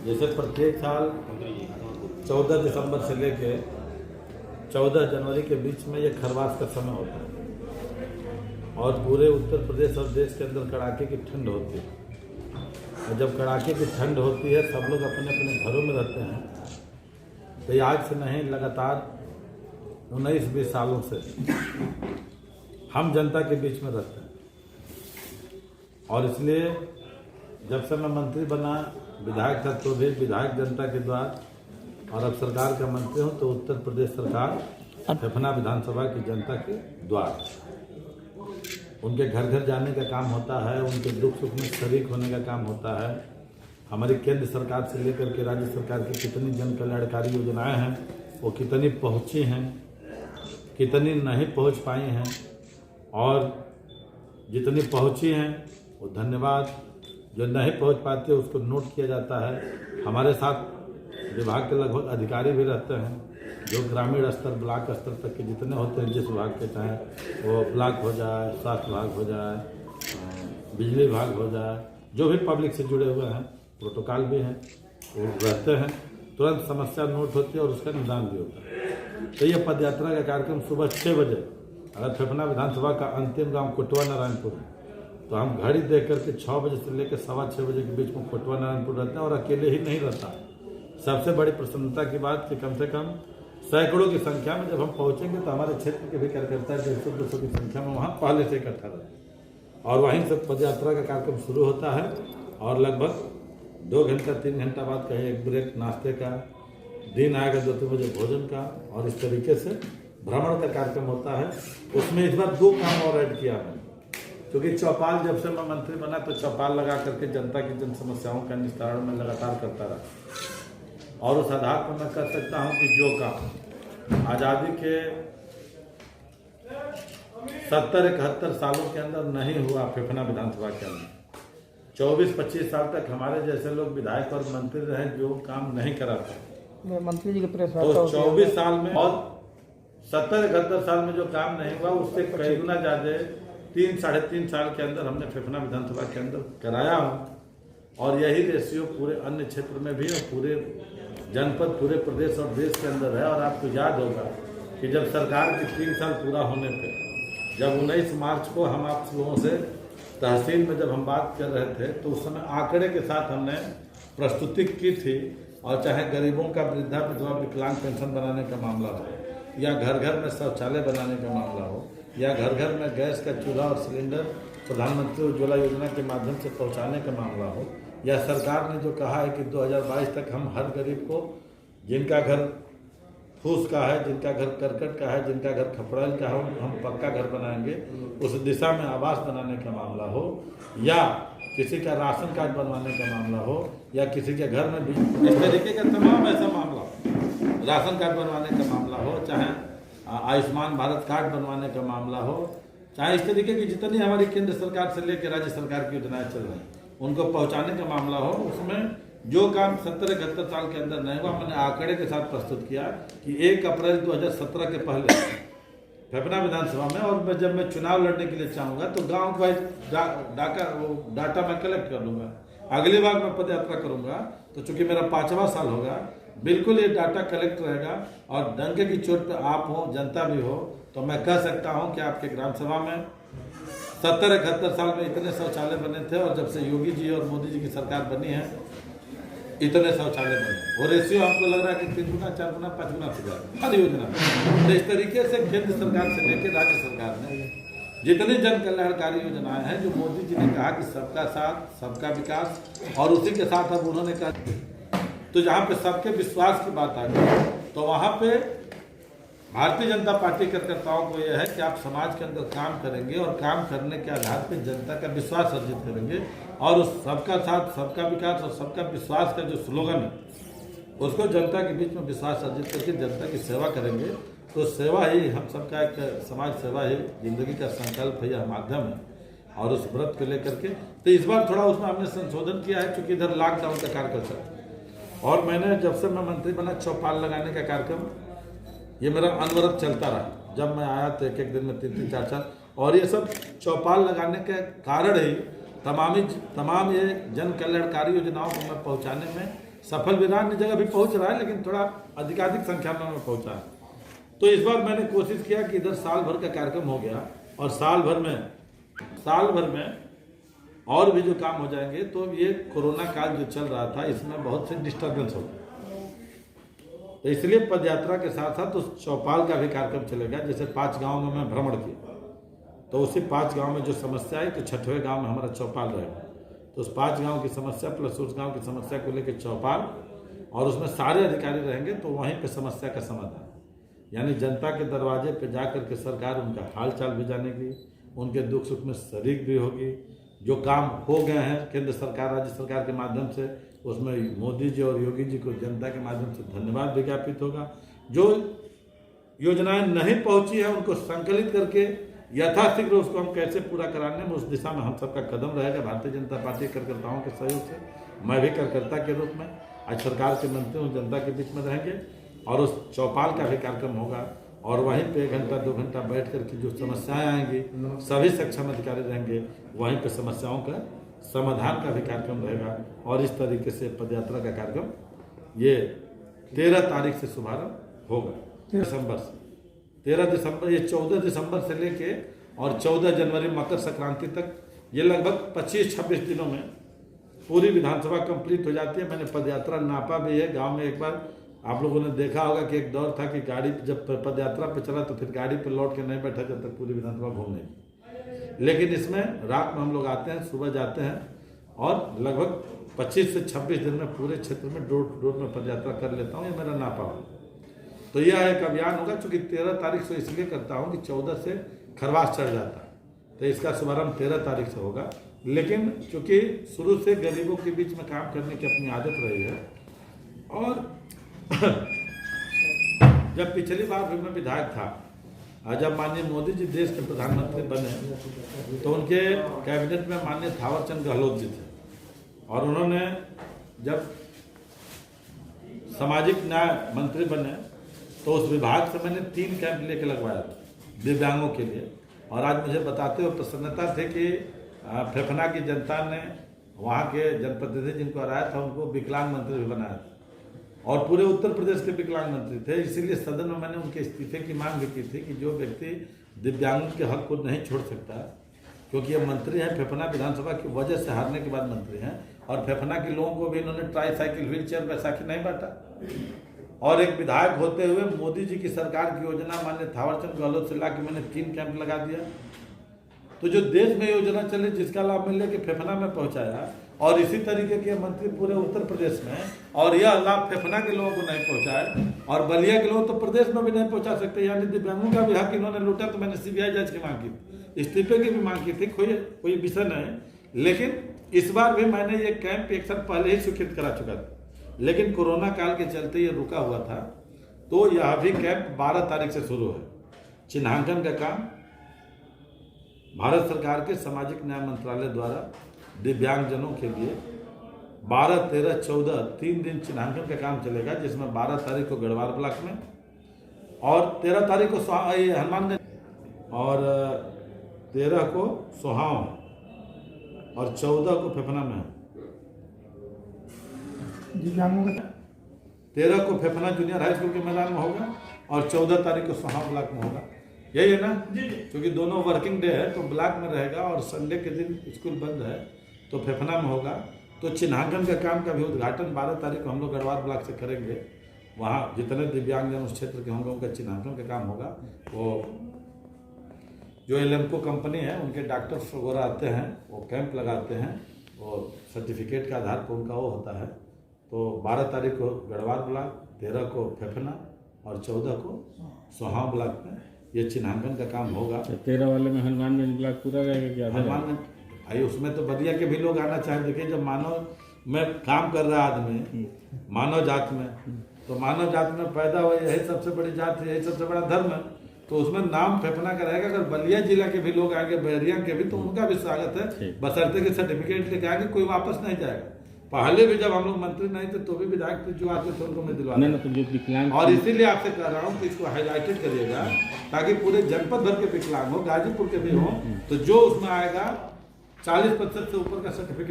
जैसे प्रत्येक साल 14 दिसंबर से लेके 14 जनवरी के बीच में ये खरवास का समय होता है और पूरे उत्तर प्रदेश और देश के अंदर कड़ाके की ठंड होती है। और जब कड़ाके की ठंड होती है सब लोग अपने अपने घरों में रहते हैं। तो ये आज से नहीं, लगातार 19-20 सालों से हम जनता के बीच में रहते हैं। और इसलिए जब से मैं मंत्री बना, विधायक था तो भी विधायक जनता के द्वार, और अब सरकार का मंत्री हूँ तो उत्तर प्रदेश सरकार फेफना विधानसभा की जनता के द्वार। उनके घर घर जाने का काम होता है, उनके दुख सुख में शरीक होने का काम होता है। हमारी केंद्र सरकार से लेकर के राज्य सरकार की कितनी जन कल्याणकारी योजनाएं हैं, वो कितनी पहुंची हैं, कितनी नहीं पहुंच पाई हैं, और जितनी पहुंची हैं वो धन्यवाद, जो नहीं पहुंच पाते उसको नोट किया जाता है। हमारे साथ विभाग के लगभग अधिकारी भी रहते हैं जो ग्रामीण स्तर, ब्लॉक स्तर तक के जितने होते हैं, जिस विभाग के चाहे वो ब्लॉक हो जाए, स्वास्थ्य विभाग हो जाए, बिजली विभाग हो जाए, जो भी पब्लिक से जुड़े हुए हैं, प्रोटोकॉल भी हैं, वो रहते हैं। तुरंत समस्या नोट होती है और उसका निदान भी होता है। तो ये पदयात्रा का कार्यक्रम सुबह 6 बजे, अगर फेफना विधानसभा का अंतिम गांव कोटवा नारायणपुर है तो हम घड़ी देख करके 6 बजे से लेकर 6:15 बजे के बीच में कोटवा नारायणपुर रहते हैं। और अकेले ही नहीं रहता, सबसे बड़ी प्रसन्नता की बात कि कम से कम सैकड़ों की संख्या में जब हम पहुंचेंगे तो हमारे क्षेत्र के भी कार्यकर्ता 150-200 की संख्या में वहाँ पहले से इकट्ठा रहते, और वहीं से पदयात्रा का कार्यक्रम शुरू होता है। और लगभग 2 घंटा 3 घंटा बाद कहीं एक ब्रेक नाश्ते का, दिन आएगा 2-3 बजे भोजन का, और इस तरीके से भ्रमण का कार्यक्रम होता है। उसमें इस बार 2 काम और ऐड किया मैंने, क्योंकि चौपाल जब से मैं मंत्री बना तो चौपाल लगा करके जनता की जन समस्याओं का निस्तारण में लगातार करता रहा। और उस आधार पर मैं कह सकता हूं कि जो काम आज़ादी के 70-71 सालों के अंदर नहीं हुआ फेफना विधानसभा के अंदर, 24-25 साल तक हमारे जैसे लोग विधायक और मंत्री रहे जो काम नहीं करा पाए, मंत्री जी के प्रेस तो 24 साल में और 70-71 साल में जो काम नहीं हुआ उससे कई गुना ज्यादा 3-3.5 साल के अंदर हमने फेफना विधानसभा के अंदर कराया हूँ। और यही रेशियो पूरे अन्य क्षेत्र में भी और पूरे जनपद, पूरे प्रदेश और देश के अंदर है। और आपको याद होगा कि जब सरकार के 3 साल पूरा होने पे, जब 19 मार्च को हम आप लोगों से तहसील में जब हम बात कर रहे थे तो उस समय आंकड़े के साथ हमने प्रस्तुति की थी। और चाहे गरीबों का वृद्धा विधवा विकलांग पेंशन बनाने का मामला हो, या घर घर में शौचालय बनाने का मामला हो, या घर घर में गैस का चूल्हा और सिलेंडर प्रधानमंत्री उज्ज्वला योजना के माध्यम से पहुंचाने का मामला हो, या सरकार ने जो कहा है कि 2022 तक हम हर गरीब को, जिनका घर फूस का है, जिनका घर करकट का है, जिनका घर खपड़ेल का है, हम पक्का घर बनाएंगे, उस दिशा में आवास बनाने का मामला हो, या किसी का राशन कार्ड बनवाने का मामला हो, या किसी के घर में भी इस तरीके का तमाम ऐसा मामला हो, राशन कार्ड बनवाने का मामला हो, चाहे आयुष्मान भारत कार्ड बनवाने का मामला हो, चाहे इस तरीके की जितनी हमारी केंद्र सरकार से लेकर राज्य सरकार की योजनाएं चल रही हैं उनको पहुंचाने का मामला हो, उसमें जो काम 70-71 साल के अंदर नहीं हुआ, मैंने आंकड़े के साथ प्रस्तुत किया कि 1 अप्रैल 2017 के पहले फेफना विधानसभा में, और मैं जब मैं चुनाव लड़ने के लिए चाहूँगा तो गाँव वाइज डाटा मैं कलेक्ट कर लूँगा। अगली बार मैं पद यात्रा करूँगा तो चूंकि मेरा 5वां साल होगा, बिल्कुल ये डाटा कलेक्ट रहेगा। और डंके की चोट पे आप हो, जनता भी हो, तो मैं कह सकता हूं कि आपके ग्राम सभा में 70-71 साल में इतने शौचालय बने थे, और जब से योगी जी और मोदी जी की सरकार बनी है इतने शौचालय बने। और रेशियो हमको लग रहा है कि 3 गुना 4 गुना 5 गुना से ज्यादा हर योजना। तो इस तरीके से केंद्र सरकार से लेकर राज्य सरकार ने जितनी जन कल्याणकारी योजनाएं हैं, जो मोदी जी ने कहा कि सबका साथ सबका विकास, और उसी के साथ अब उन्होंने कहा तो जहाँ पे सबके विश्वास की बात आ गई, तो वहाँ पे भारतीय जनता पार्टी कार्यकर्ताओं को यह है कि आप समाज के अंदर काम करेंगे और काम करने के आधार पे जनता का विश्वास अर्जित करेंगे, और उस सबका साथ सबका विकास और सबका विश्वास का जो स्लोगन है उसको जनता के बीच में विश्वास अर्जित करके जनता की सेवा करेंगे। तो सेवा ही हम सबका एक समाज सेवा ही जिंदगी का संकल्प है, यह माध्यम है। और उस व्रत को लेकर के तो इस बार थोड़ा उसमें हमने संशोधन किया है, क्योंकि इधर लॉकडाउन का कार्य चल रहा है। और मैंने जब से मैं मंत्री बना चौपाल लगाने का कार्यक्रम ये मेरा अनवरत चलता रहा। जब मैं आया तो 1-1 दिन में 3-3, 4-4, और ये सब चौपाल लगाने के कारण ही तमाम ये जन कल्याणकारी योजनाओं को मैं पहुंचाने में सफल विधान अन्य जगह भी पहुंच रहा है, लेकिन थोड़ा अधिकाधिक संख्या में पहुंचा है। तो इस बार मैंने कोशिश किया कि इधर साल भर का कार्यक्रम हो गया, और साल भर में और भी जो काम हो जाएंगे। तो ये कोरोना काल जो चल रहा था, इसमें बहुत से डिस्टर्बेंस हो गए, तो इसलिए पदयात्रा के साथ साथ उस चौपाल का भी कार्यक्रम चलेगा। जैसे 5 गाँव में मैं भ्रमण किया, तो उसी 5 गांव में जो समस्या है, तो 6वें गांव में हमारा चौपाल रहेगा। तो उस 5 गांव की समस्या प्लस उस गांव की समस्या को लेकर चौपाल, और उसमें सारे अधिकारी रहेंगे। तो वहीं पे समस्या का समाधान, यानी जनता के दरवाजे पे जाकर के सरकार उनका हाल चाल भी जानेगी, उनके दुख सुख में शरीक भी होगी। जो काम हो गए हैं केंद्र सरकार राज्य सरकार के माध्यम से, उसमें मोदी जी और योगी जी को जनता के माध्यम से धन्यवाद विज्ञापित होगा। जो योजनाएं नहीं पहुंची है, उनको संकलित करके यथाशीघ्र उसको हम कैसे पूरा कराने में, उस दिशा में हम सबका कदम रहेगा। भारतीय जनता पार्टी कार्यकर्ताओं के सहयोग से, मैं भी कार्यकर्ता के रूप में आज सरकार के मंत्री हूँ, जनता के बीच में रहेंगे। और उस चौपाल का भी कार्यक्रम होगा, और वहीं पे 1 घंटा 2 घंटा बैठ कर के जो समस्याएं आएंगी, सभी सक्षम अधिकारी रहेंगे, वहीं पे समस्याओं का समाधान का भी कार्यक्रम रहेगा। और इस तरीके से पदयात्रा का कार्यक्रम ये 13 तारीख से शुभारंभ होगा, दिसंबर से 13 दिसंबर, ये 14 दिसंबर से लेके और 14 जनवरी मकर संक्रांति तक, ये लगभग 25-26 दिनों में पूरी विधानसभा कंप्लीट हो जाती है। मैंने पदयात्रा नापा भी है। गांव में एक बार आप लोगों ने देखा होगा कि एक दौर था कि गाड़ी जब पदयात्रा पे चला तो फिर गाड़ी पे लौट के नहीं बैठा जब तक पूरी विधानसभा घूमने की। लेकिन इसमें रात में हम लोग आते हैं, सुबह जाते हैं, और लगभग 25 से 26 दिन में पूरे क्षेत्र में डोर टू डोर में पदयात्रा कर लेता हूँ। ये मेरा नापा हो। तो यह एक अभियान होगा, चूंकि 13 तारीख से इसलिए करता हूँ कि 14 से खरवास चढ़ जाता है, तो इसका शुभारंभ 13 तारीख से होगा। लेकिन चूंकि शुरू से गरीबों के बीच में काम करने की अपनी आदत रही है, और जब पिछली बार भी मैं विधायक था, जब माननीय मोदी जी देश के प्रधानमंत्री बने, तो उनके कैबिनेट में माननीय थावरचंद गहलोत जी थे, और उन्होंने जब सामाजिक न्याय मंत्री बने तो उस विभाग से मैंने 3 कैंप लेके लगवाया था दिव्यांगों के लिए। और आज मुझे बताते हुए प्रसन्नता थे कि फेफना की जनता ने वहाँ के जनप्रतिनिधि जिनको हराया था, उनको विकलांग मंत्री भी बनाया था, और पूरे उत्तर प्रदेश के विकलांग मंत्री थे। इसीलिए सदन में मैंने उनके इस्तीफे की मांग भी की थी कि जो व्यक्ति दिव्यांगों के हक को नहीं छोड़ सकता, क्योंकि ये मंत्री हैं, फेफना विधानसभा की वजह से हारने के बाद मंत्री हैं, और फेफना के लोगों को भी इन्होंने ट्राईसाइकिल व्हील चेयर बैसाखी नहीं बांटा। और एक विधायक होते हुए मोदी जी की सरकार की योजना माननीय थावरचंद गहलोत से ला के मैंने 3 कैंप लगा दिया। तो जो देश में योजना चली, जिसका लाभ मिलने के फेफना में पहुंचाया, और इसी तरीके के मंत्री पूरे उत्तर प्रदेश में, और यह लाभ फेफना के लोगों को नहीं पहुंचाए, और बलिया के लोग तो प्रदेश में भी नहीं पहुंचा सकते, यानी दिव्यांगों का भी हक इन्होंने लूटा। तो मैंने CBI जज की मांग की थी, इस्तीफे की भी मांग की थी, कोई विषय नहीं। लेकिन इस बार भी मैंने ये कैंप एक साल पहले ही स्वीकृत करा चुका था, लेकिन कोरोना काल के चलते ये रुका हुआ था। तो यह भी कैंप 12 तारीख से शुरू है। चिन्हांकन का काम भारत सरकार के सामाजिक न्याय मंत्रालय द्वारा दिव्यांगजनों के लिए 12, 13, 14 3 दिन चिन्हांकन का काम चलेगा, जिसमें 12 तारीख को गढ़वाल ब्लॉक में, और 13 तारीख को हनुमानगंज, और 13 को सोहाव, और 14 को फेफना में। दिव्यांगों का 13 को फेफना जूनियर हाई स्कूल के मैदान में होगा, और 14 तारीख को सोहाव ब्लॉक में होगा। यही है ना, क्योंकि दोनों वर्किंग डे है, तो ब्लॉक में रहेगा, और संडे के दिन स्कूल बंद है तो फेफना में होगा। तो चिन्हांकन का काम का भी उद्घाटन 12 तारीख को हम लोग गढ़वाल ब्लॉक से करेंगे। वहाँ जितने दिव्यांगजन उस क्षेत्र के होंगे, उनका चिन्हांकन का काम होगा। वो जो एलेम्को कंपनी है, उनके डॉक्टर्स वगैरह आते हैं, वो कैंप लगाते हैं, और सर्टिफिकेट के आधार पर उनका वो होता है। तो 12 तारीख को गढ़वाल ब्लॉक, 13 को फेफना, और 14 को सोहाव ब्लॉक में ये चिन्हांकन का काम होगा। 13 वाले में हनुमानगंज ब्लॉक पूरा रहेगा क्या? हनुमानगंज भाई, उसमें तो बलिया के भी लोग आना चाहें। देखिए, जब मानव में काम कर रहा आदमी, मानव जात में, तो मानव जात में पैदा हुआ, यही सबसे बड़ी जात है, यही सबसे बड़ा धर्म है, तो उसमें नाम फेफना का रहेगा। अगर बलिया जिला के भी लोग आएंगे, बहरिया के भी, तो उनका भी स्वागत है, बशर्ते के सर्टिफिकेट लेके आएंगे, कोई वापस नहीं जाएगा। पहले भी जब हम लोग मंत्री नहीं थे तो भी विधायक जो आते थे उनको मैं दिलवा, और इसीलिए आपसे कह रहा हूँ कि इसको हाईलाइटेड करिएगा, ताकि पूरे जनपद भर के विकलांग हो, गाजीपुर के भी हो, तो जो उसमें आएगा 40% से ऊपर का सर्टिफिकेट